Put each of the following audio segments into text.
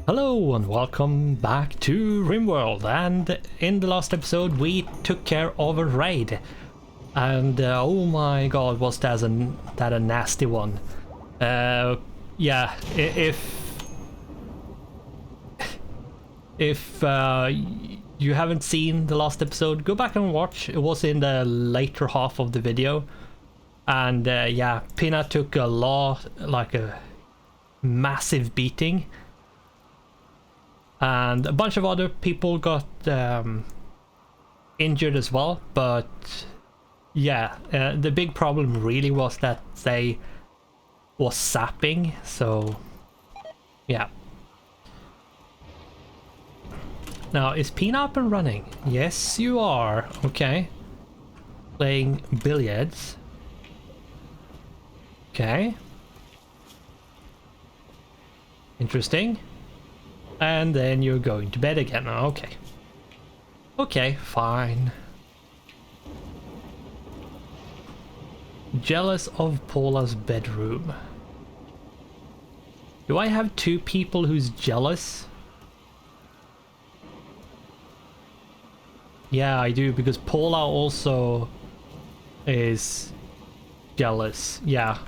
Hello and welcome back to RimWorld, and in the last episode we took care of a raid, and oh my god, was that a nasty one. Yeah, if you haven't seen the last episode, go back and watch. It was in the later half of the video, and yeah, Pina took a massive beating. And a bunch of other people got injured as well, but yeah, the big problem really was that they was sapping, so yeah. Now, is Pina up and running? Yes, you are. Okay. Playing billiards. Okay. Interesting. And then you're going to bed again. Okay. Okay, fine. Jealous of Paula's bedroom. Do I have two people who's jealous? Yeah, I do, because Paula also is jealous. Yeah.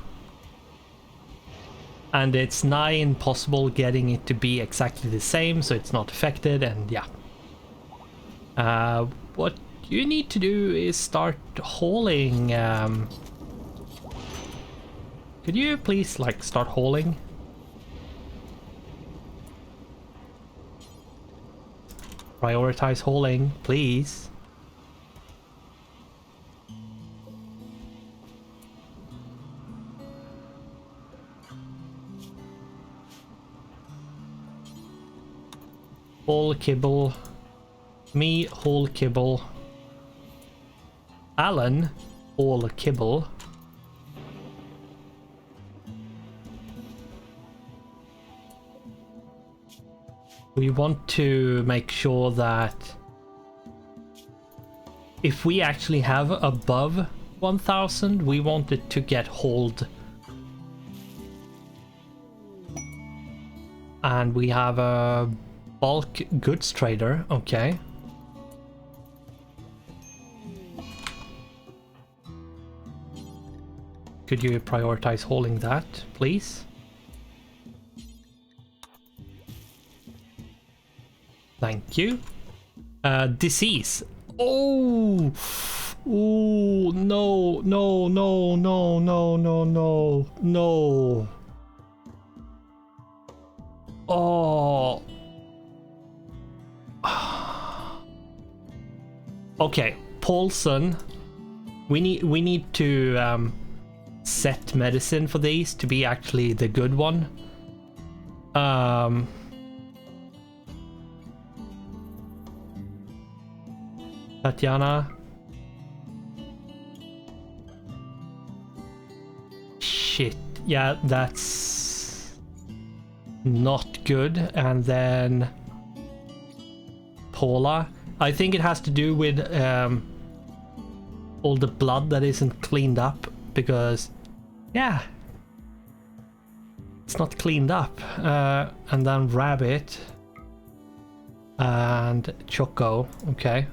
And it's nigh impossible getting it to be exactly the same, so it's not affected, and yeah. What you need to do is start hauling. Could you please, like, start hauling? Prioritize hauling, please. Haul kibble. Me haul kibble. Alan haul kibble. We want to make sure that if we actually have above 1000, we want it to get hauled. And we have a bulk goods trader, okay. Could you prioritize hauling that, please? Thank you. Disease. Oh! Oh, no, no, no, no, no, no, no, no. Oh. Okay, Paulson. We need to set medicine for these to be actually the good one. Tatiana. Shit. Yeah, that's not good. And then Paula. I think it has to do with all the blood that isn't cleaned up, because yeah, it's not cleaned up. And then Rabbit and Choco. Okay.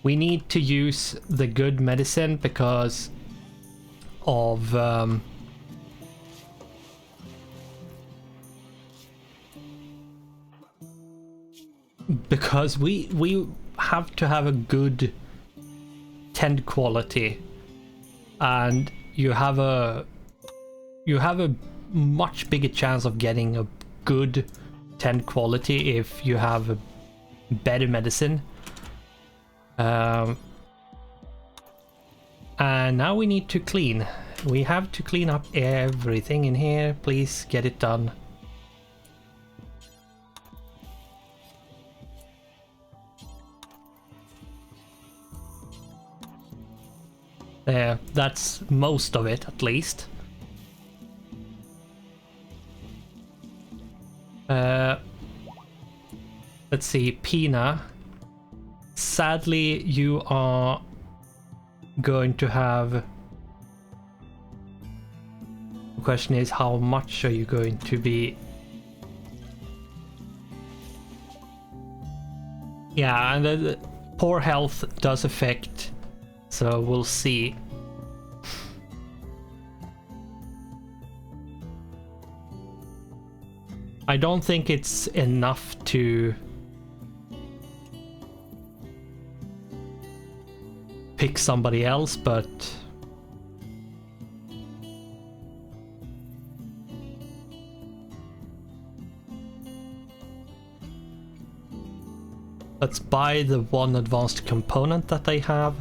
We need to use the good medicine because of because we have to have a good tend quality, and you have a much bigger chance of getting a good tend quality if you have a better medicine. And now we need to clean. We have to clean up everything in here. Please get it done. There, that's most of it, at least. Let's see, Pina. Sadly, you are going to have... The question is, how much are you going to be... Yeah, and the poor health does affect, so we'll see. I don't think it's enough to pick somebody else, but let's buy the one advanced component that they have.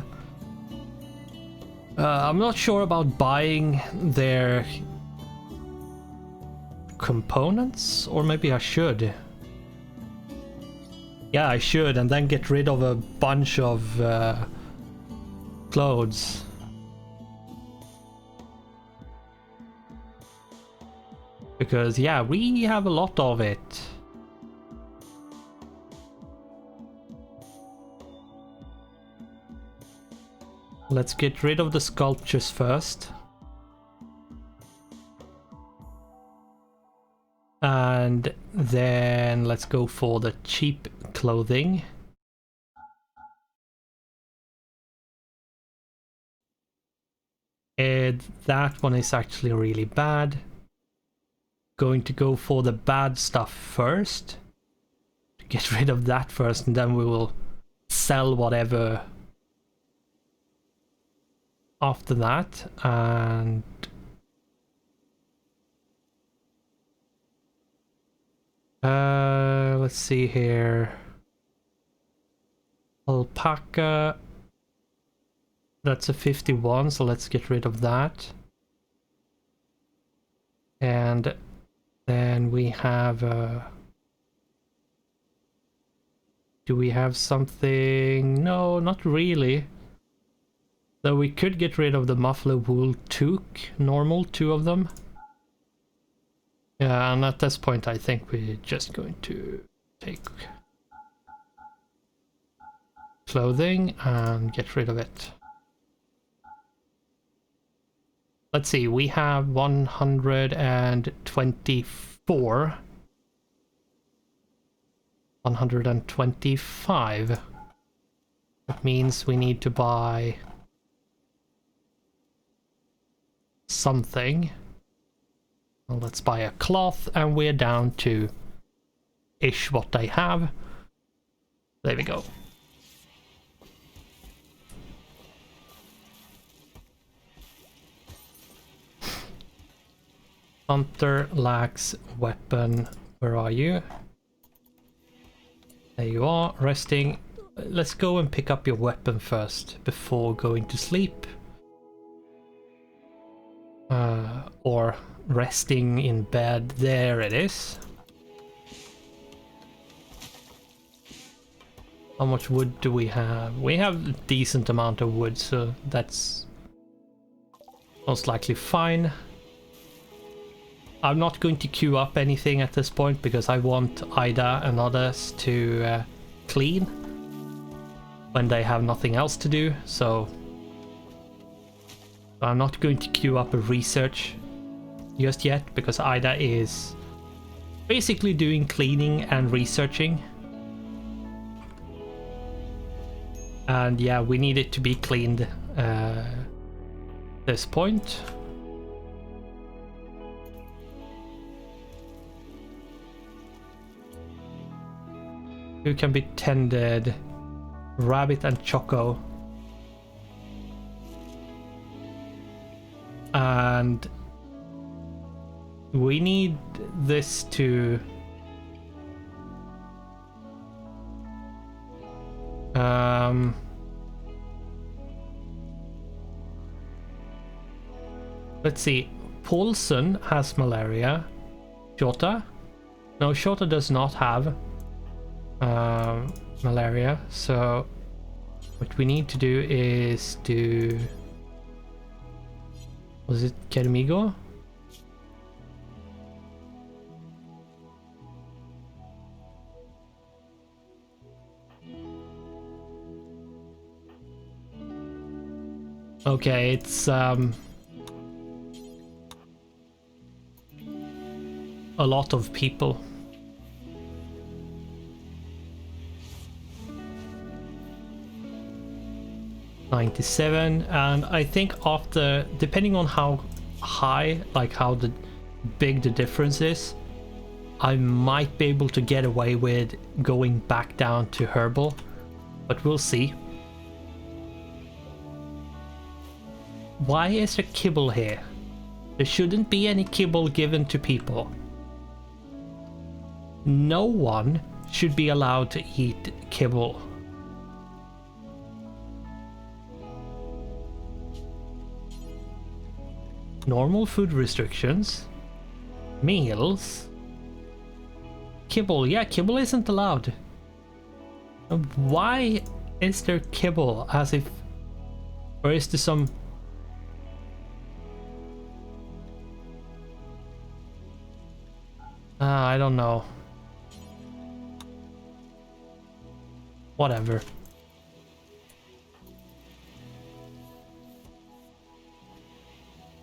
I'm not sure about buying their components, or maybe I should. Yeah, I should, and then get rid of a bunch of clothes. Because yeah, we have a lot of it. Let's get rid of the sculptures first. And then let's go for the cheap clothing. And that one is actually really bad. Going to go for the bad stuff first. Get rid of that first, and then we will sell whatever after that. And let's see here. Alpaca. That's a 51, so let's get rid of that. And then we have do we have something? No, not really. Though we could get rid of the muffler wool toque, normal, 2 of them. Yeah, and at this point I think we're just going to take clothing and get rid of it. Let's see, we have 124. 125. That means we need to buy something. Well, let's buy a cloth, and we're down to ish what they have. There we go. Hunter lacks weapon. Where are you? There you are, resting. Let's go and pick up your weapon first before going to sleep. Or resting in bed. There it is. How much wood do we have? We have a decent amount of wood, so that's most likely fine. I'm not going to queue up anything at this point because I want Ida and others to clean when they have nothing else to do, so I'm not going to queue up a research just yet because Ida is basically doing cleaning and researching. And yeah, we need it to be cleaned this point. Who can be tended? Rabbit and Choco. And we need this to let's see. Paulson has malaria. Shota? No, Shota does not have malaria, so what we need to do is do... Was it Kermigo? Okay, it's a lot of people. $97, and I think after, depending on how high, like how big the difference is, I might be able to get away with going back down to herbal, but we'll see. Why is there kibble here? There shouldn't be any kibble given to people. No one should be allowed to eat kibble. Normal food restrictions. Meals. Kibble. Yeah, kibble isn't allowed. Why is there kibble? As if... Or is there some... I don't know. Whatever.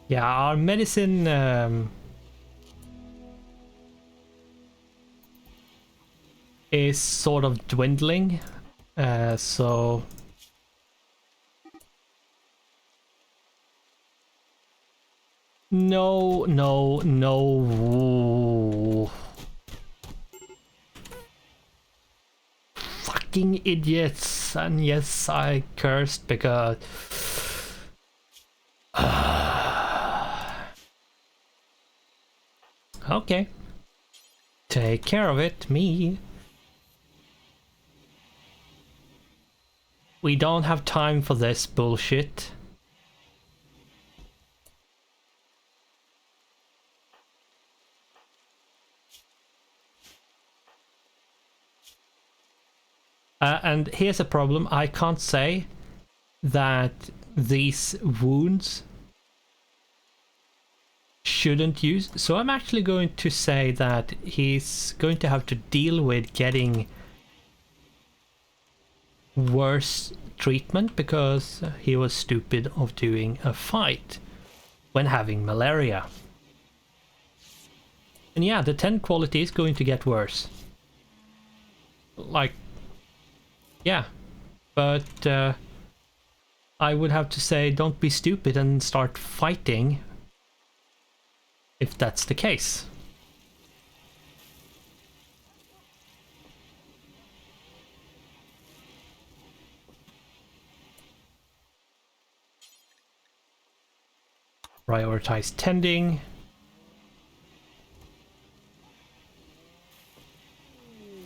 Yeah, our medicine is sort of dwindling, so... No, no, no. Fucking idiots. And yes, I cursed because... Okay. Take care of it, me. We don't have time for this bullshit. And here's a problem. I can't say that these wounds shouldn't use. So I'm actually going to say that he's going to have to deal with getting worse treatment because he was stupid of doing a fight when having malaria. And yeah, the 10 quality is going to get worse. Like, yeah, but I would have to say don't be stupid and start fighting if that's the case. Prioritize tending.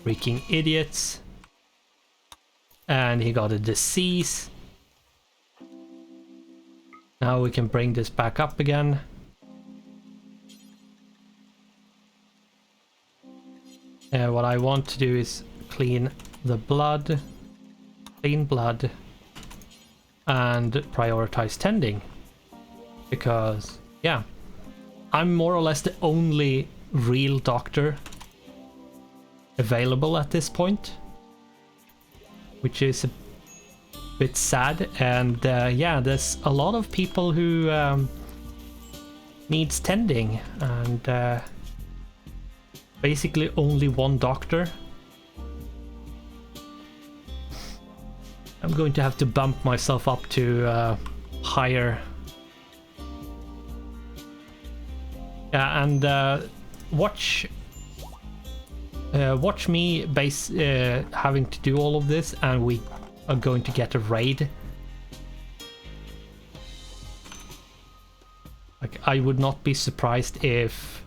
Freaking idiots. And he got a disease. Now we can bring this back up again. What I want to do is clean the blood. Clean blood. And prioritize tending. Because, yeah, I'm more or less the only real doctor available at this point. Which is a bit sad, and yeah, there's a lot of people who needs tending, and basically only one doctor. I'm going to have to bump myself up to higher. Yeah, and watch me having to do all of this, and we are going to get a raid. Like, I would not be surprised if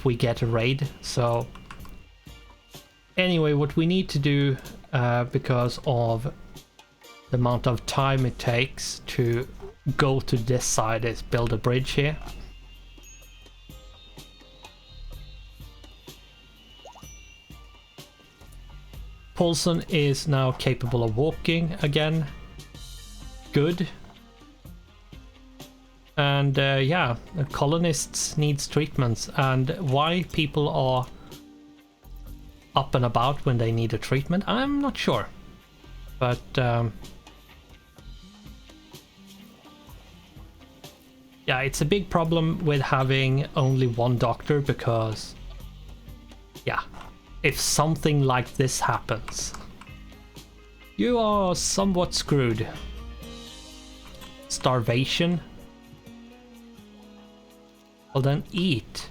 we get a raid. So anyway, what we need to do, because of the amount of time it takes to go to this side, is build a bridge here. Paulson is now capable of walking again. Good. And yeah, the colonists needs treatments, and why people are up and about when they need a treatment, I'm not sure. But Yeah, it's a big problem with having only one doctor because, yeah, if something like this happens, you are somewhat screwed. Starvation? Well then eat.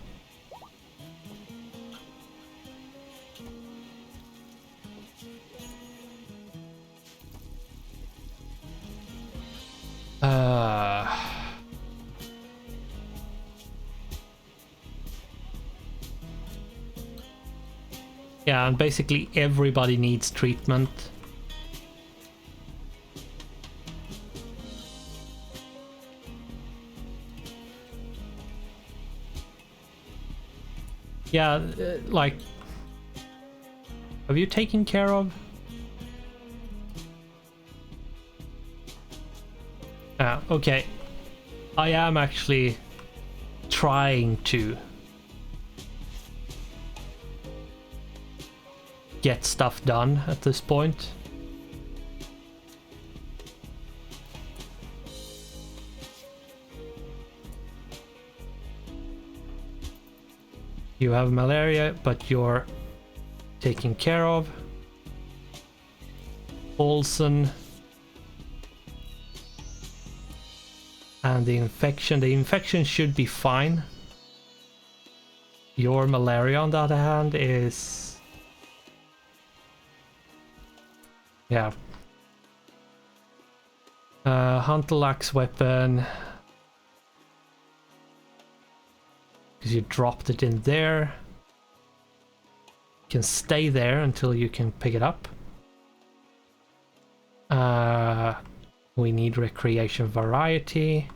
Yeah, and basically everybody needs treatment. Yeah, like... Have you taken care of? Okay. I am actually trying to get stuff done at this point. You have malaria, but you're taken care of. Olsen. And the infection should be fine. Your malaria, on the other hand, is... Yeah. Hunter lacks weapon. Because you dropped it in there. You can stay there until you can pick it up. We need recreation variety.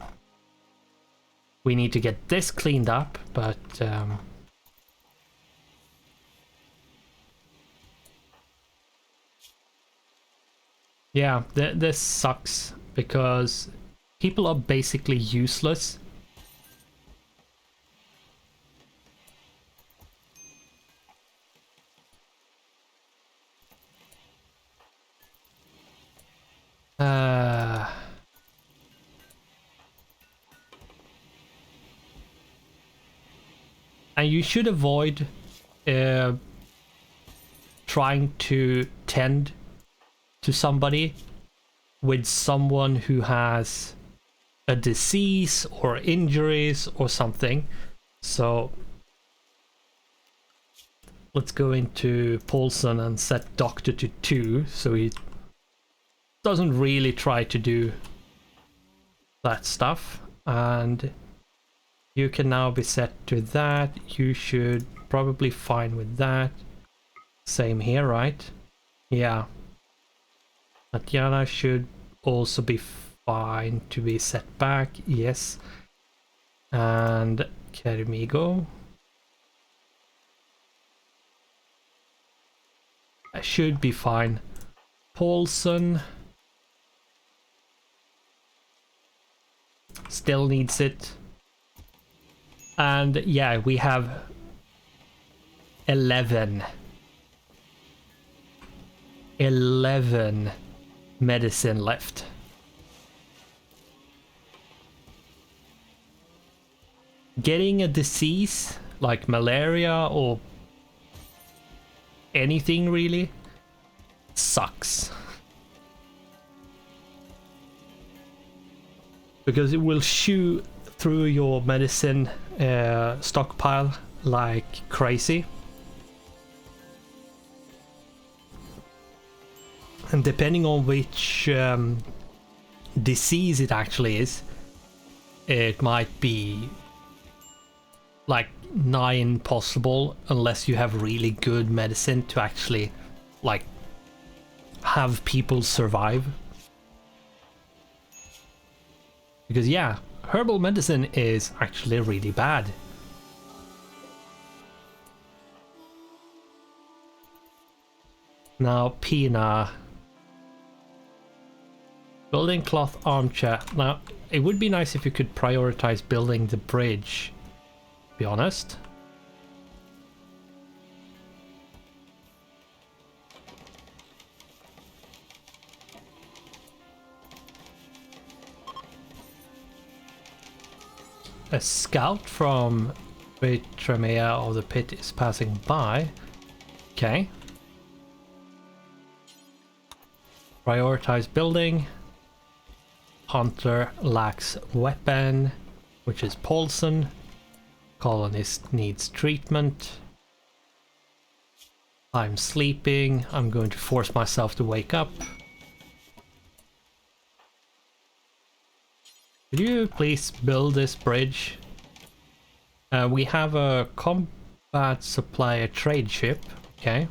We need to get this cleaned up, but... yeah, this sucks because people are basically useless. And you should avoid trying to tend to somebody with someone who has a disease or injuries or something. So let's go into Paulson and set Doctor to 2 so he doesn't really try to do that stuff. And you can now be set to that. You should probably fine with that. Same here, right? Yeah. Tatiana should also be fine to be set back. Yes. And Kermigo. I should be fine. Paulson still needs it. And yeah, we have 11 medicine left. Getting a disease like malaria or anything really sucks. Because it will shoot through your medicine stockpile like crazy. And depending on which disease it actually is, it might be like 9 possible unless you have really good medicine to actually like have people survive. Because yeah, herbal medicine is actually really bad. Now Pina. Building cloth armchair. Now it would be nice if you could prioritize building the bridge, to be honest. a scout from Tremea of the Pit is passing by. Okay. Prioritize building. Hunter lacks weapon, which is Paulson. Colonist needs treatment. I'm sleeping. I'm going to force myself to wake up. Could you please build this bridge? We have a combat supplier trade ship. Okay.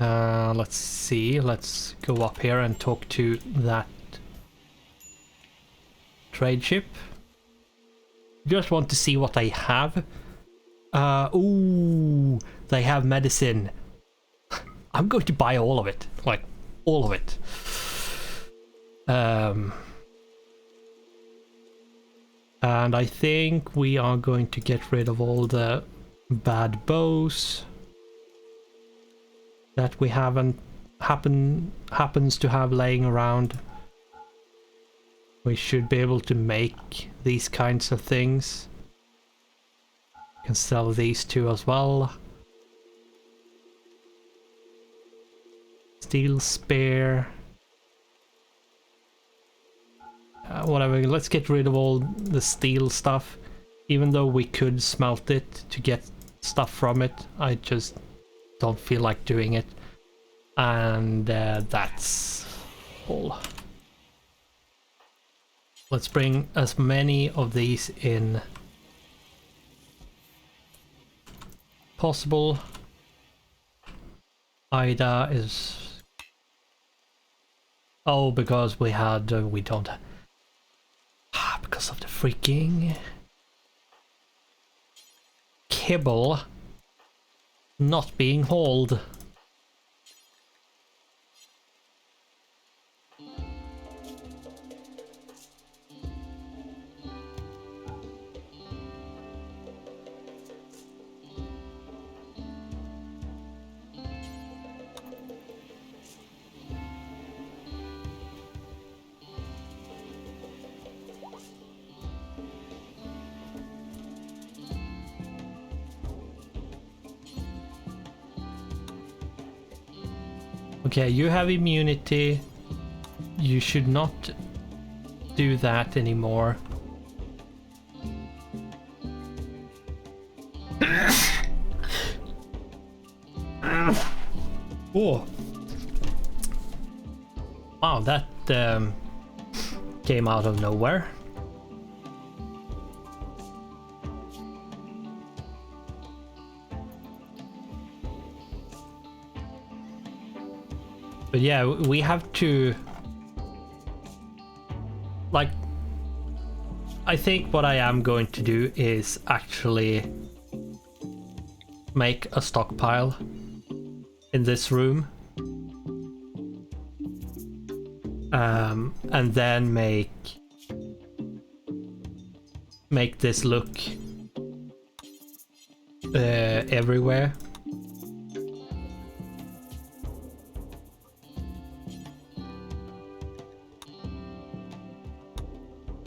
Let's see. Let's go up here and talk to that trade ship. Just want to see what they have. Ooh, they have medicine. I'm going to buy all of it, like all of it. And I think we are going to get rid of all the bad bows that we happens to have laying around. We should be able to make these kinds of things. Can sell these two as well. Steel spear. Whatever, let's get rid of all the steel stuff. Even though we could smelt it to get stuff from it, I just don't feel like doing it. And that's all. Let's bring as many of these in possible. Ida is... Oh, because we had... we don't... because of the freaking... kibble not being hauled. Okay, you have immunity. You should not do that anymore. Oh. Wow, that came out of nowhere. But yeah, we have to, like, I think what I am going to do is actually make a stockpile in this room, and then make this look everywhere.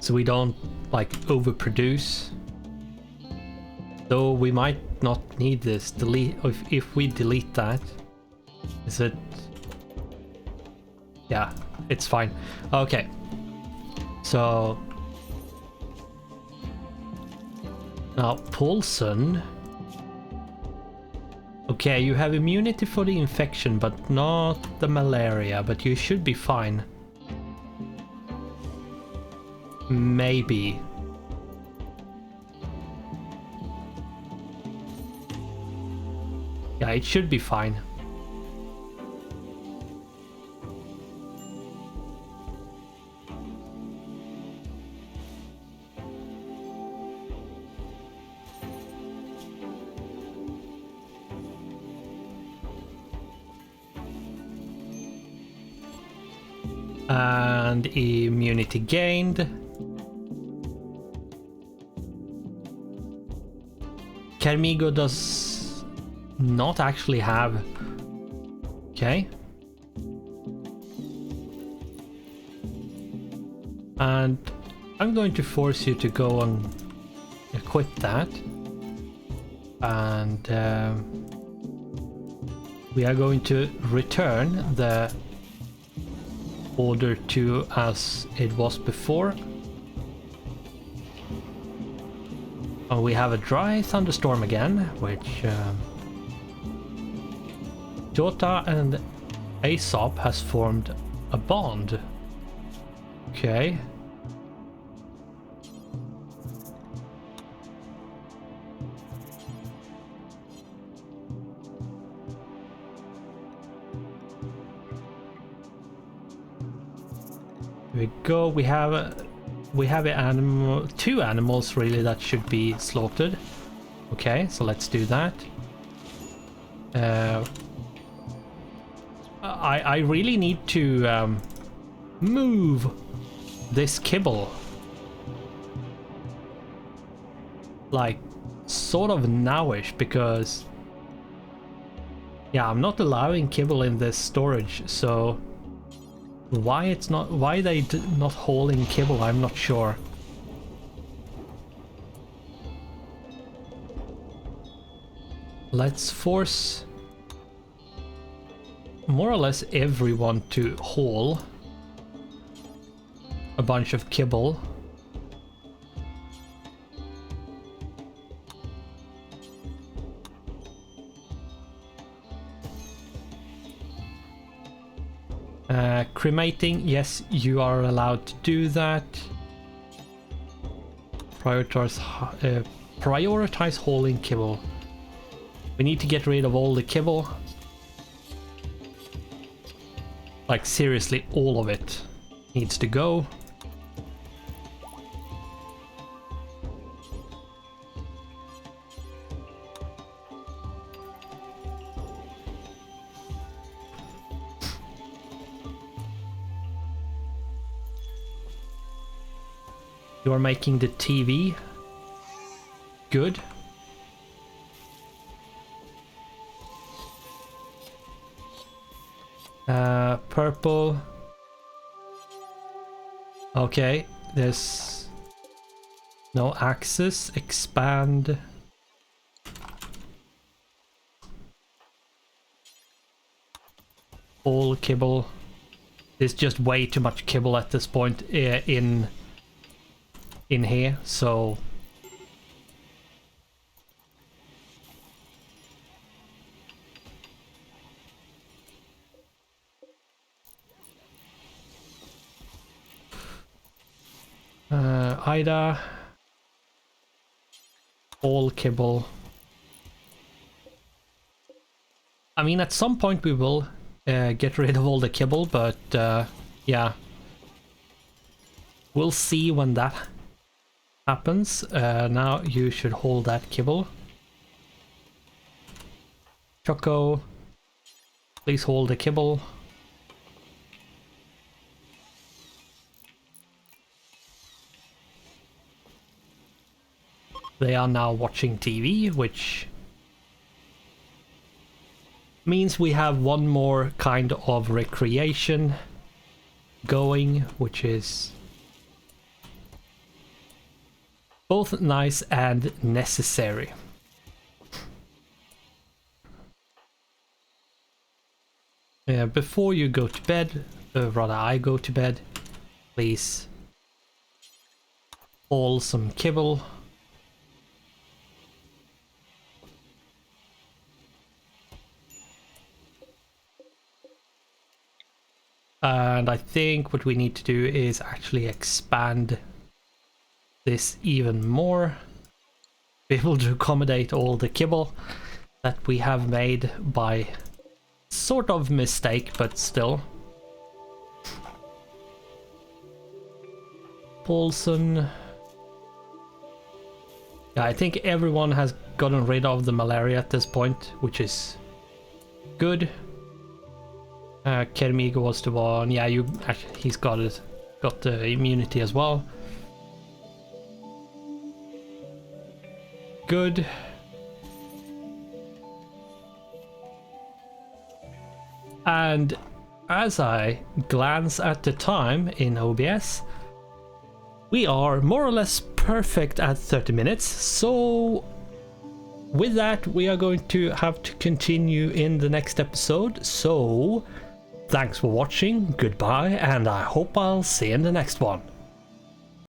So we don't like overproduce. Though we might not need this. Delete if we delete that. Is it? Yeah, it's fine. Okay. So now Paulson. Okay, you have immunity for the infection, but not the malaria. But you should be fine. Maybe. Yeah, it should be fine. And immunity gained. Carmigo does not actually have... Okay. And I'm going to force you to go and equip that. And we are going to return the order to as it was before. We have a dry thunderstorm again, which Jota and Aesop has formed a bond. Okay. Here we go. We have an animal, two animals really that should be slaughtered. Okay, so let's do that. I really need to move this kibble, like sort of nowish, because yeah, I'm not allowing kibble in this storage, so why they not hauling kibble, I'm not sure. Let's force more or less everyone to haul a bunch of kibble. Cremating, yes, you are allowed to do that. Prioritize hauling kibble. We need to get rid of all the kibble. Like seriously, all of it needs to go. You are making the TV. Good. Purple. Okay, there's no access. Expand. All kibble. There's just way too much kibble at this point in here, so Ida, all kibble. I mean, at some point we will get rid of all the kibble, but yeah, we'll see when that happens. Now you should hold that kibble. Choco, please hold the kibble. They are now watching TV, which means we have one more kind of recreation going, which is both nice and necessary. Before you go to bed, rather I go to bed, please haul some kibble. And I think what we need to do is actually expand this even more. Be able to accommodate all the kibble that we have made by sort of mistake, but still. Paulson. Yeah, I think everyone has gotten rid of the malaria at this point, which is good. Kermigo was the one. Yeah, he's got it. Got the immunity as well. Good. And as I glance at the time in OBS, we are more or less perfect at 30 minutes, so with that we are going to have to continue in the next episode. So thanks for watching, goodbye, and I hope I'll see you in the next one.